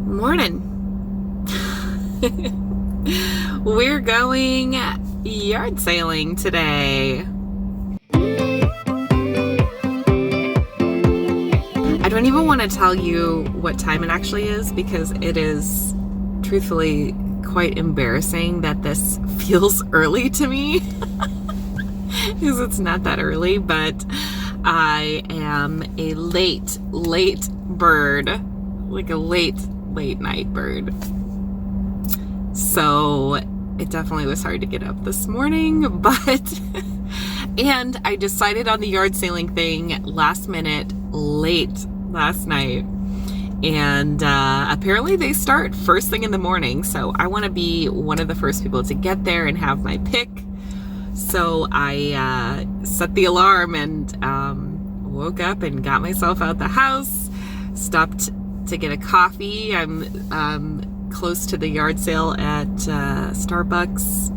Morning. We're going yard sailing today. I don't even want to tell you what time it actually is because it is truthfully quite embarrassing that this feels early to me because it's not that early, but I am a late bird, like a late night bird. So it definitely was hard to get up this morning, but and I decided on the yard sailing thing last minute, late last night, and apparently they start first thing in the morning, so I want to be one of the first people to get there and have my pick. So I set the alarm and woke up and got myself out the house, stopped to get a coffee. I'm close to the yard sale at Starbucks,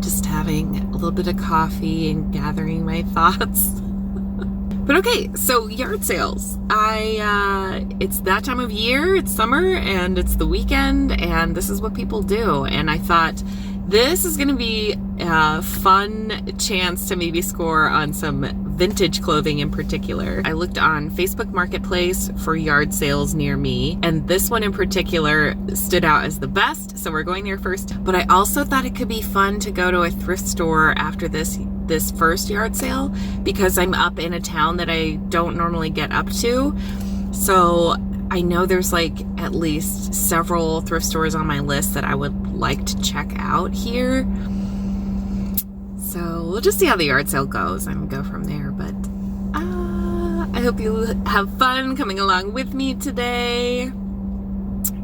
just having a little bit of coffee and gathering my thoughts. But okay, so yard sales. It's that time of year, it's summer and it's the weekend and this is what people do. And I thought this is gonna be a fun chance to maybe score on some vintage clothing in particular. I looked on Facebook Marketplace for yard sales near me, and this one in particular stood out as the best, so we're going there first. But I also thought it could be fun to go to a thrift store after this first yard sale because I'm up in a town that I don't normally get up to. So I know there's like at least several thrift stores on my list that I would like to check out here. So we'll just see how the yard sale goes and go from there. But I hope you have fun coming along with me today.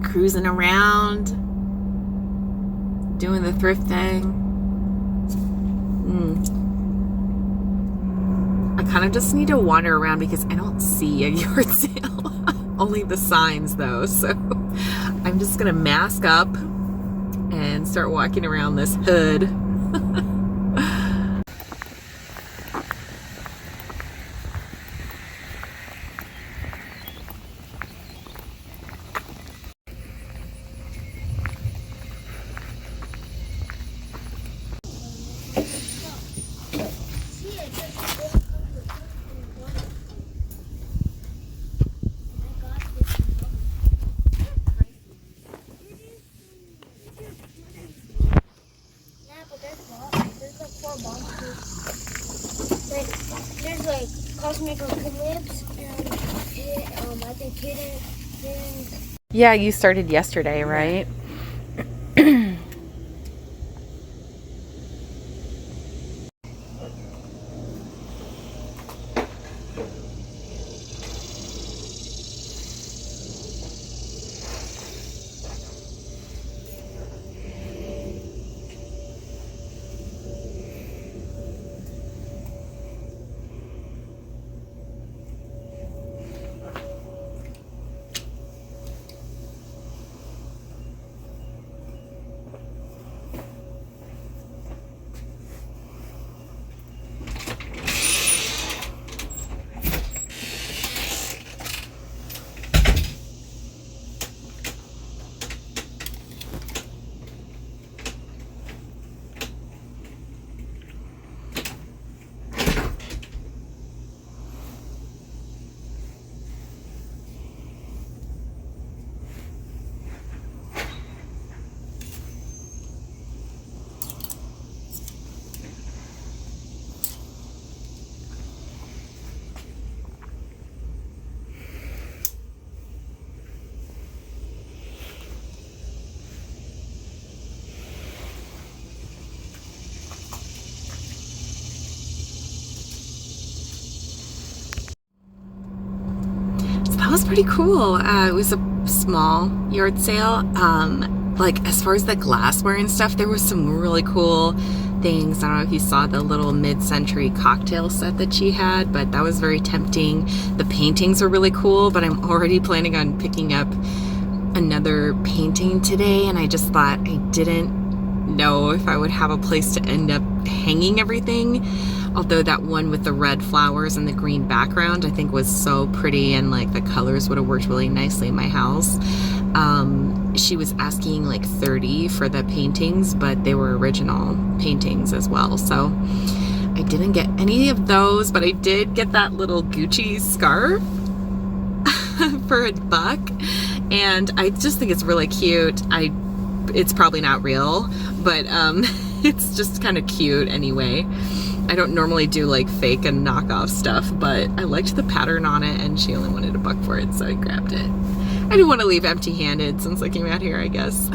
Cruising around, doing the thrifting. I kind of just need to wander around because I don't see a yard sale. Only the signs though. So I'm just gonna mask up and start walking around this hood. There's like cosmetic clips and I think hidden things. Yeah, you started yesterday, right? That was pretty cool. It was a small yard sale. Like as far as the glassware and stuff, there was some really cool things. I don't know if you saw the little mid-century cocktail set that she had, but that was very tempting. The paintings are really cool, but I'm already planning on picking up another painting today, and I just thought I didn't know if I would have a place to end up hanging everything. Although that one with the red flowers and the green background I think was so pretty, and like the colors would have worked really nicely in my house. She was asking like 30 for the paintings, but they were original paintings as well. So I didn't get any of those, but I did get that little Gucci scarf for $1, and I just think it's really cute. It's probably not real, but it's just kind of cute anyway. I don't normally do like fake and knockoff stuff, but I liked the pattern on it, and she only wanted $1 for it, so I grabbed it. I didn't want to leave empty-handed since I came out here, I guess.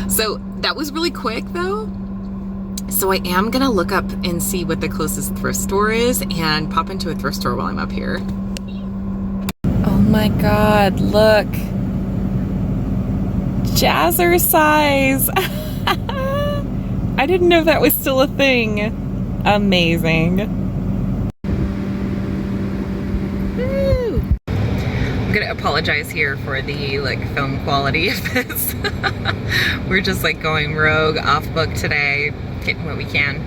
So that was really quick though. So I am gonna look up and see what the closest thrift store is and pop into a thrift store while I'm up here. Oh my God, look. Jazzercise. I didn't know that was still a thing. Amazing. I'm gonna apologize here for the like film quality of this. We're just like going rogue off book today, getting what we can.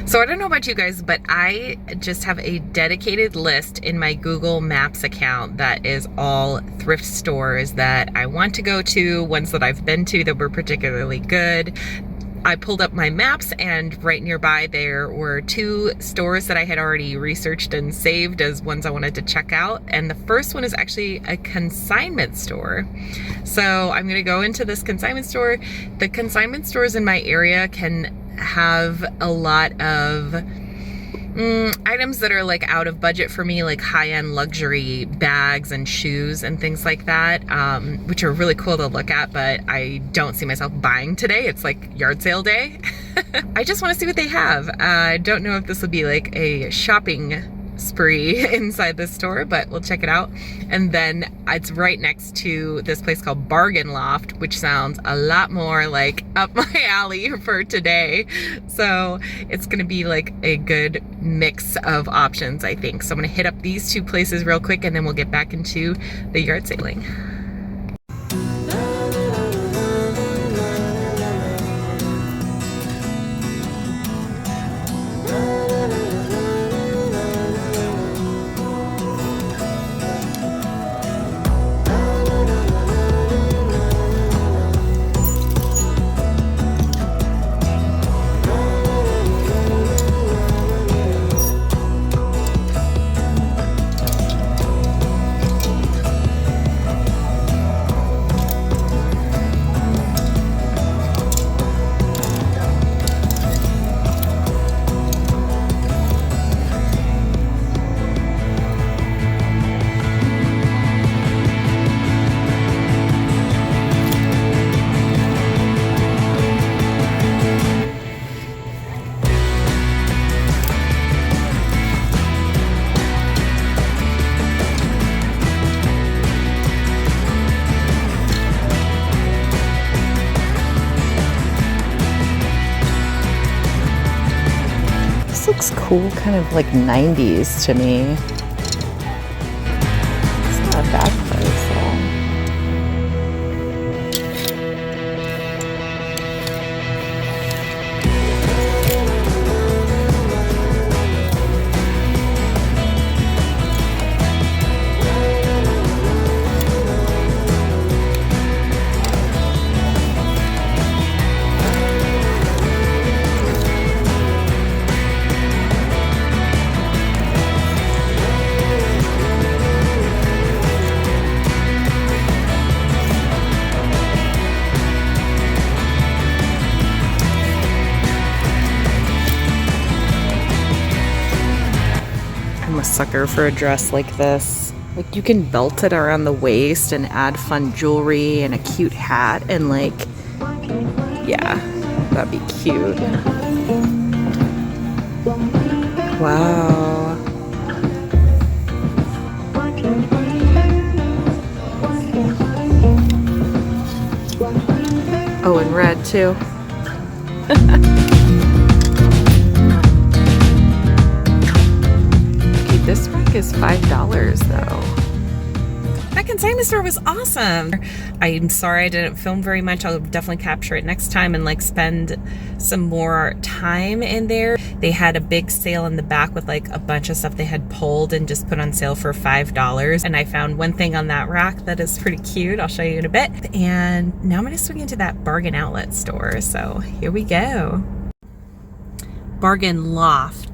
So I don't know about you guys, but I just have a dedicated list in my Google Maps account that is all thrift stores that I want to go to, ones that I've been to that were particularly good. I pulled up my maps, and right nearby there were 2 stores that I had already researched and saved as ones I wanted to check out. And the first one is actually a consignment store. So I'm gonna go into this consignment store. The consignment stores in my area can have a lot of items that are like out of budget for me, like high-end luxury bags and shoes and things like that, which are really cool to look at, but I don't see myself buying today. It's like yard sale day. I just want to see what they have. I don't know if this will be like a shopping spree inside this store, but we'll check it out. And then it's right next to this place called Bargain Loft, which sounds a lot more like up my alley for today. So it's gonna be like a good mix of options, I think. So I'm gonna hit up these 2 places real quick, and then we'll get back into the yard sailing. Looks cool, kind of like 90s to me. It's not a bad price at all. A sucker for a dress like this. Like, you can belt it around the waist and add fun jewelry and a cute hat, and like, yeah, that'd be cute. Wow. Oh, and red too. This rack is $5 though. that consignment store was awesome. I'm sorry I didn't film very much. I'll definitely capture it next time and like spend some more time in there. They had a big sale in the back with like a bunch of stuff they had pulled and just put on sale for $5. And I found one thing on that rack that is pretty cute. I'll show you in a bit. And now I'm gonna swing into that bargain outlet store. So here we go. Bargain Loft.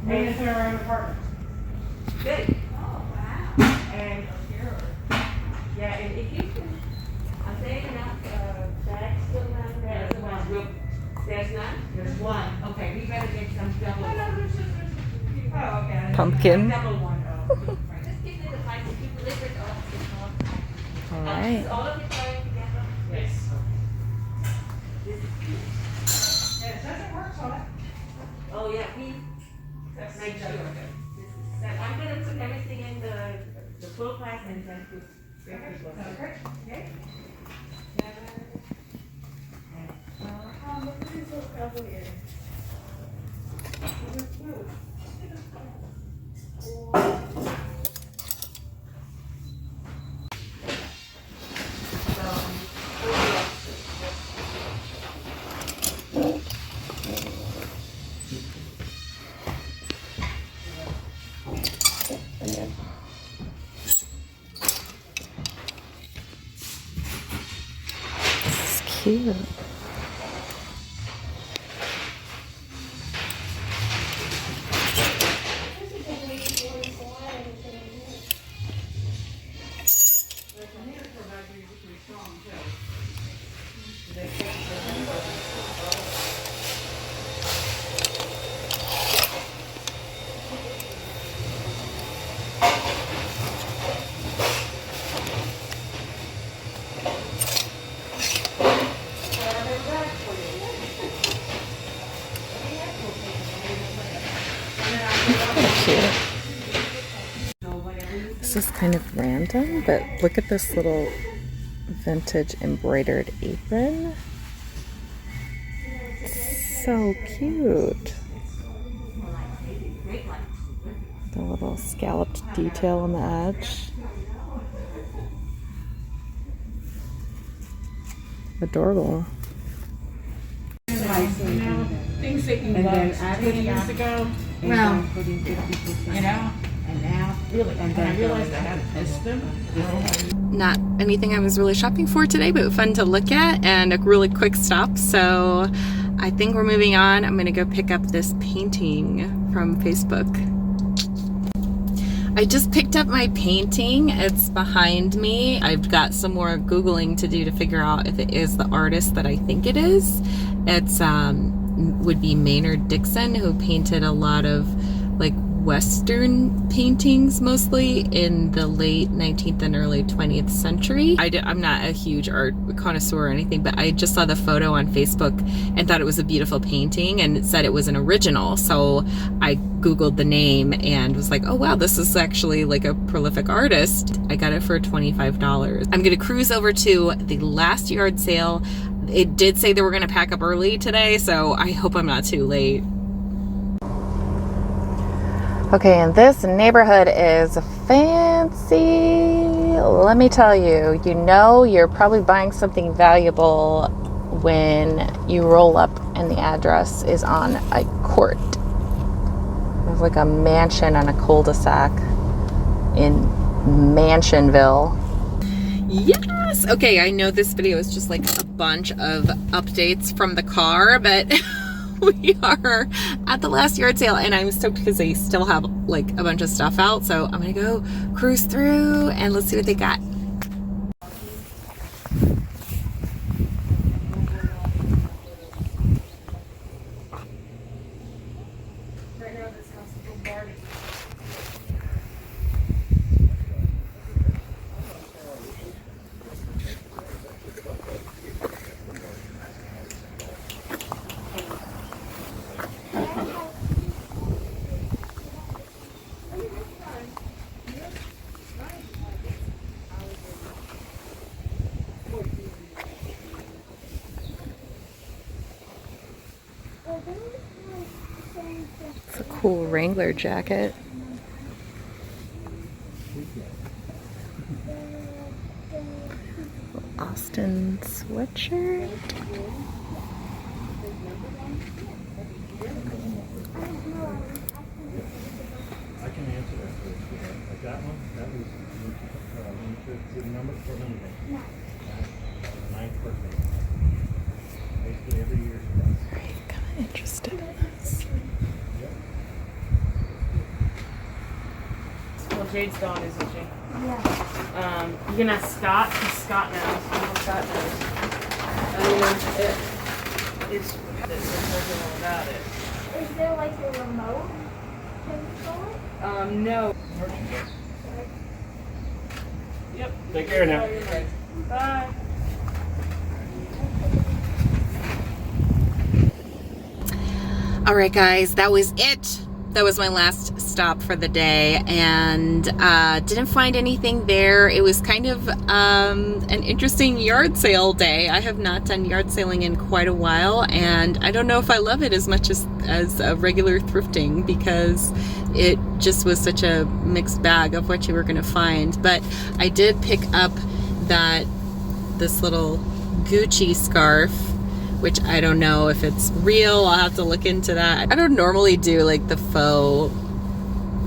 Made into our own apartment. Good. Oh, wow. And yeah, and if you can, I'm saying enough bags still around there. There's none? There's one. Okay, we better get some double. There's just a few. Oh, okay. Pumpkin. Double one. Just give me the price if you deliver it off. All right. All of it going together? Yes. Yeah, it doesn't work on it. Oh, yeah, make sure. I'm going to put everything in the full price and then put okay. Okay. Cute. This is kind of random, but look at this little vintage embroidered apron. It's so cute. The little scalloped detail on the edge. Adorable. Things taking bucks 20 years ago. Well, you know, and now, really, and I realized I had to miss them. Not anything I was really shopping for today, but fun to look at and a really quick stop. So I think we're moving on. I'm gonna go pick up this painting from Facebook. I just picked up my painting. It's behind me. I've got some more Googling to do to figure out if it is the artist that I think it is. It's would be Maynard Dixon, who painted a lot of like Western paintings, mostly in the late 19th and early 20th century. I'm not a huge art connoisseur or anything, but I just saw the photo on Facebook and thought it was a beautiful painting, and it said it was an original. So I Googled the name and was like, oh wow, this is actually like a prolific artist. I got it for $25. I'm gonna cruise over to the last yard sale. It did say they were gonna pack up early today, so I hope I'm not too late. Okay, and this neighborhood is fancy. Let me tell you, you know you're probably buying something valuable when you roll up and the address is on a court. There's like a mansion on a cul-de-sac in Mansionville. Yes! Okay, I know this video is just like a bunch of updates from the car, but we are at the last yard sale and I'm stoked because they still have like a bunch of stuff out. So I'm gonna go cruise through and let's see what they got. cool Wrangler jacket. Austin sweatshirt. I can answer that for you. Like that one, that was the number for me. 9th birthday. Basically every year. I'm kind of interested in this. Well, Jade's gone, isn't she? Yeah. You can ask Scott, because Scott knows. Scott knows. I mean, it's nothing about it. Is there like a remote control? No. Yep. Take care now. Bye. All right, guys, that was it. That was my last stop for the day, and didn't find anything there. It was kind of an interesting yard sale day. I have not done yard sailing in quite a while, and I don't know if I love it as much as a regular thrifting, because it just was such a mixed bag of what you were going to find. But I did pick up this little Gucci scarf, which I don't know if it's real. I'll have to look into that. I don't normally do like the faux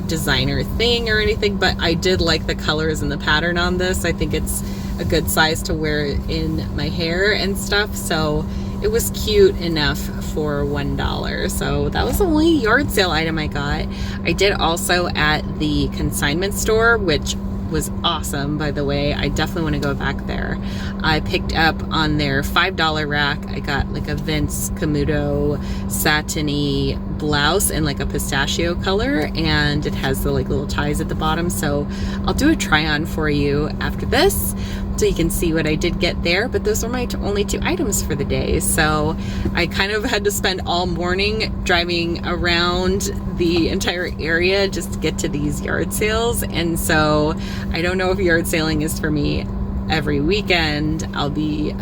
designer thing or anything, but I did like the colors and the pattern on this. I think it's a good size to wear in my hair and stuff. So it was cute enough for $1. So that was the only yard sale item I got. I did also at the Consignment store, which was awesome, by the way. I definitely want to go back there. I picked up on their $5 rack. I got like a Vince Camuto satiny blouse in like a pistachio color, and it has the like little ties at the bottom. So I'll do a try on for you after this, so you can see what I did get there. But those are my only 2 items for the day. So I kind of had to spend all morning driving around the entire area just to get to these yard sales. And so I don't know if yard sailing is for me every weekend. I'll be,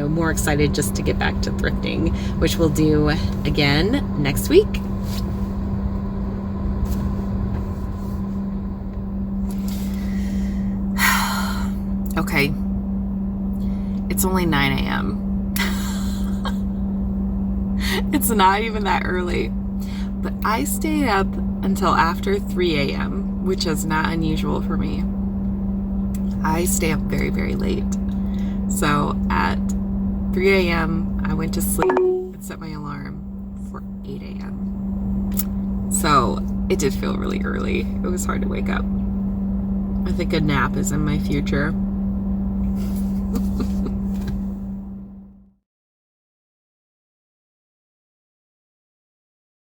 more excited just to get back to thrifting, which we'll do again next week. Okay, it's only 9 a.m. It's not even that early, but I stayed up until after 3 a.m., which is not unusual for me. I stay up very, very late. So at 3 a.m., I went to sleep and set my alarm for 8 a.m. So it did feel really early. It was hard to wake up. I think a nap is in my future.